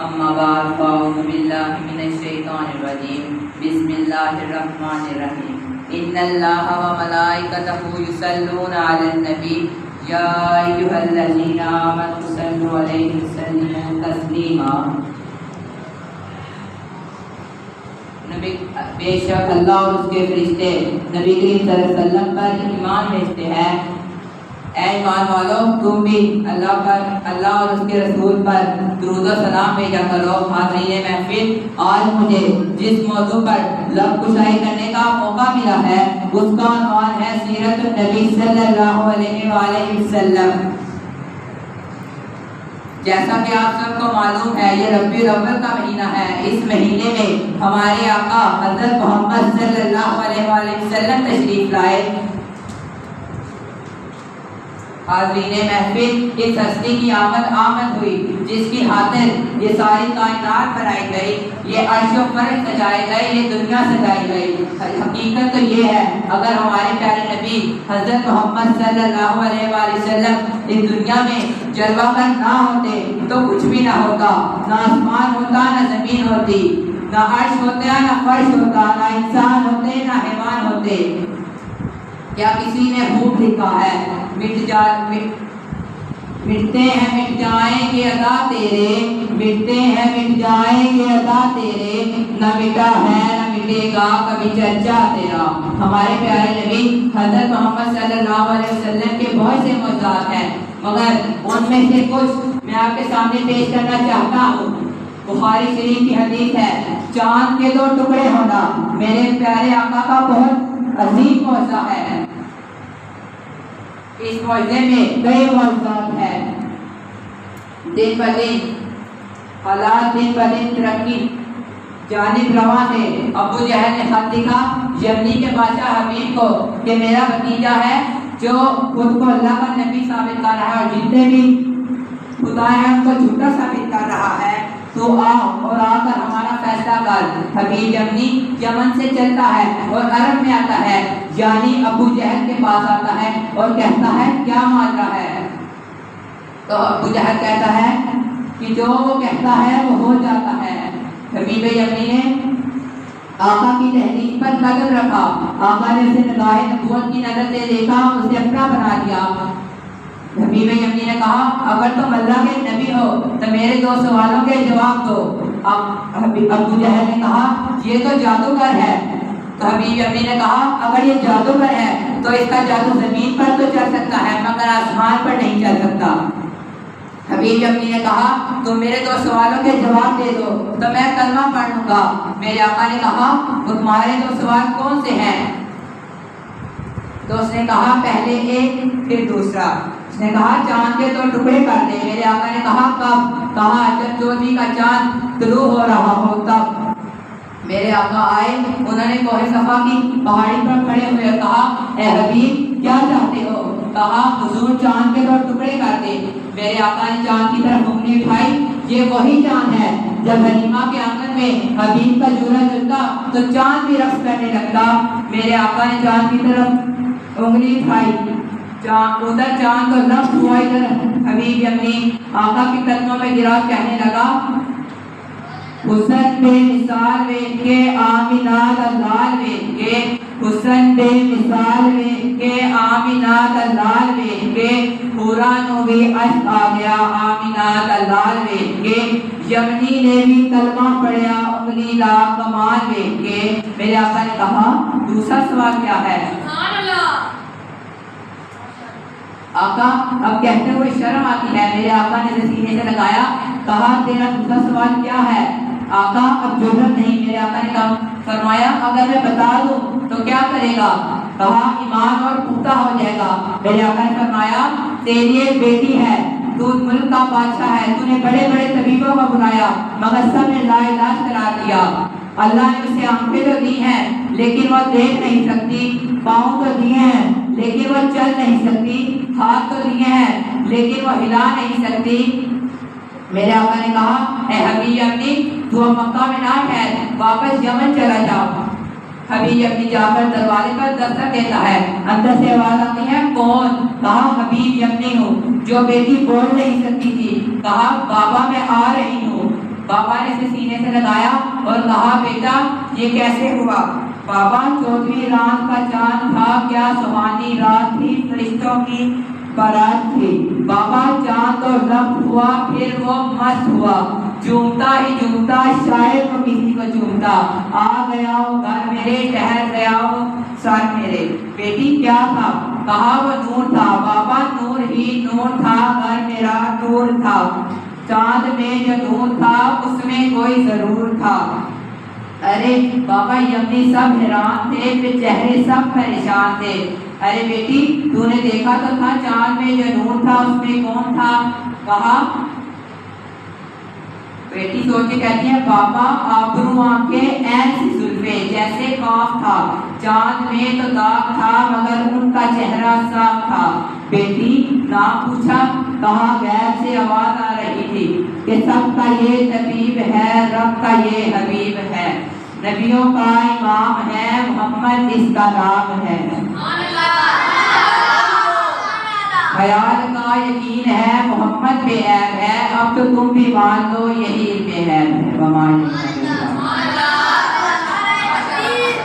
اما بعد فاعوذ باللہ من الشیطان الرجیم بسم اللہ الرحمن الرحیم ان اللہ وملائکتہ یصلون علی النبی یا ایھا الذین آمنوا صلوا علیہ وسلموا تسلیما۔ بے شک اللہ اور اس کے فرشتے نبی کریم صلی اللہ علیہ وسلم پر ایمان بھیجتے ہیں۔ اے ایمان والو تم بھی اللہ اور اس کے رسول پر درود و سلام بھیجا کرو۔ حاضرین محفل، آج مجھے جس موضوع پر لب کشائی کرنے کا موقع ملا ہے اس کا عنوان ہے سیرت النبی صلی اللہ علیہ وآلہ وسلم۔ جیسا کہ آپ سب کو معلوم ہے یہ ربیع الاول کا مہینہ ہے۔ اس مہینے میں ہمارے آقا حضرت محمد صلی اللہ علیہ وآلہ وسلم تشریف لائے۔ حاضرین محفل، اس ہستی کی آمد ہوئی جس کی خاطر یہ ساری کائنات بنائی گئی، یہ عرش و فرش سجائے گئے، یہ دنیا سجائی گئی۔ حقیقت تو یہ ہے اگر ہمارے پیارے نبی حضرت محمد صلی اللہ علیہ وآلہ وسلم اس دنیا میں جلوہ گر نہ ہوتے تو کچھ بھی نہ ہوتا، نہ آسمان ہوتا، نہ زمین ہوتی، نہ عرش ہوتا، نہ فرش ہوتا، نہ انسان ہوتے، نہ حیوان ہوتے۔ کیا کسی نے خوب لکھا ہے مٹتے ہیں مٹ جائیں گے عطا تیرے، مٹتے ہیں مٹ جائیں گے عطا تیرے، نہ مٹا ہے نہ مٹے گا کبھی چرچا تیرا۔ ہمارے پیارے نبی حضرت محمد صلی اللہ علیہ وسلم کے بہت سے معجزات ہیں، مگر ان میں سے کچھ میں آپ کے سامنے پیش کرنا چاہتا ہوں۔ بخاری شریف کی حدیث ہے چاند کے دو ٹکڑے ہونا میرے پیارے آقا کا بہت عظیم معجزہ ہے۔ اس معجزے میں کئی معجزات ہیں۔ دن بہ دن حالات دن بہ دن ترقی جانب رواں تھے۔ ابو جہل نے خط لکھا یمنی کے بادشاہ حبیب کو کہ میرا بھتیجا ہے جو خود کو اللہ کا نبی ثابت کر رہا ہے اور جتنے بھی خدا ہیں ان کو جھوٹا ثابت کر رہا ہے، تو آ اور آ کر ہمارا فیصلہ کر۔ حبیب یمنی یمن سے چلتا ہے اور عرب میں آتا ہے، یعنی ابو جہل کے پاس آتا ہے اور کہتا ہے کیا ماجرا ہے؟ تو ابو جہل کہتا ہے کہ جو وہ کہتا ہے وہ ہو جاتا ہے۔ حبیب یمنی نے آقا کی تحریک پر قدم رکھا، آقا نے اسے نگاہ نبوت کی نظر سے دیکھا، اسے اپنا بنا دیا۔ حبیب یمنی نے کہا اگر تم اللہ کے نبی ہو تو میرے دو سوالوں کے جواب دو۔ ابو جہل نے کہا یہ تو جادوگر ہے۔ تو حبیب یمنی نے کہا اگر یہ جادوگر ہے تو اس کا جادو زمین پر تو چل سکتا ہے مگر آسمان پر نہیں چل سکتا۔ حبیب یمنی نے کہا تم میرے دو سوالوں کے جواب دے دو تو میں کلمہ پڑھ لوں گا۔ میرے آقا نے کہا تمہارے دو سوال کون سے ہیں؟ تو اس نے کہا پہلے ایک پھر دوسرا۔ اس نے کہا چاند کے دو ٹکڑے کر دے۔ میرے آقا نے کہا کب؟ کہا جب 14ویں کا چاند طلوع ہو رہا ہو تب۔ میرے آقا آئے، انہوں نے کوہ صفا کی پہاڑی پر کھڑے ہوئے کہا اے حبیب کیا چاہتے ہو؟ کہا حضور چاند کے دو ٹکڑے کر دے۔ میرے آقا نے چاند کی طرف انگلی اٹھائی، یہ وہی چاند ہے جب حلیمہ کے آنگن میں حبیب کا جوڑا جلتا تو چاند بھی رقص کرنے لگتا۔ میرے آقا نے چاند کی طرف انگلی اٹھائی، ادھر چاند کو لفظ ہوا، ادھر حبیب یمنی آقا کی قدموں میں گرا کہنے لگا حسن بے مثال ویکھ کے آمینہ دا لال ویکھ کے، حسن بے مثال ویکھ کے آمینہ دا لال ویکھ کے، پورا نو بھی عشق آ گیا آمینہ دا لال ویکھ کے، یمنی نے بھی کلمہ پڑھیا انگلی لا کمال ویکھ کے۔ میرے آقا نے کہا دوسرا سوال کیا ہے؟ آقا اب کہتے ہوئے شرم آتی ہے۔ میرے آقا نے سینے سے لگایا، کہا تیرا دوسرا سوال کیا ہے؟ آقا اب جرأت نہیں۔ میرے آقا نے کہا فرمایا اگر میں بتا دوں تو کیا کرے گا؟ کہا ایمان اور پختہ ہو جائے گا۔ میرے آقا نے فرمایا تیری ایک بیٹی ہے، تو ملک کا بادشاہ ہے، تو نے بڑے بڑے طبیبوں کو بلایا مگر سب نے لا علاج قرار دیا۔ اللہ نے اسے آنکھیں تو دی ہیں لیکن وہ دیکھ نہیں سکتی، پاؤں تو دیے ہیں لیکن وہ چل نہیں سکتی، ہاتھ تو دیے ہیں لیکن وہ ہلا نہیں سکتی۔ میرے آقا نے کہا اے حبیب یمنی تو مکہ میں نہ ٹھہر، واپس یمن چلا جاؤ۔ حبیب یمنی جا کر دروازے پر دستک دیتا ہے، اندر سے آواز آتی ہے کون؟ کہا حبیب یمنی ہوں جو بیٹی بول نہیں سکتی تھی۔ کہا بابا میں آ رہی ہوں۔ سینے سے لگایا اور کہا بیٹا یہ کیسے ہوا؟ بابا 14ویں رات کا چاند تھا، کیا سہانی رات تھی، فرشتوں کی بارات تھی۔ بابا چاند اور ضبط ہوا، پھر وہ مست ہوا، جھومتا ہی جھومتا شاید وہ کسی کو چومتا، آ گیا وہ گھر میرے، ٹہر گیا وہ سر میرے۔ بیٹی کیا تھا؟ کہا وہ نور تھا۔ بابا نور ہی نور تھا، گھر میرا نور تھا، چاند میں جو نور تھا اس میں کوئی ضرور تھا۔ ارے بابا یمنی سب حیران تھے، پھر چہرے سب پریشان تھے۔ ارے بیٹی تو نے دیکھا تو تھا چاند میں جو نور تھا اس میں کون تھا؟ کہا بیٹی سوچ کے کہتی ہے بابا آبرو آنکھیں ایسی زلفیں جیسے کاف تھا، چاند میں تو داغ تھا مگر ان کا چہرہ صاف تھا۔ بیٹی نام پوچھا؟ کہا غیر سے آواز آ رہی تھی کہ سب کا یہ طبیب ہے، رب کا یہ حبیب ہے، نبیوں کا امام ہے، محمد اس کا نام ہے، خیال کا یقین ہے، محمد بے عیب ہے، اب تو تم بھی مان لو یہی علم ہے۔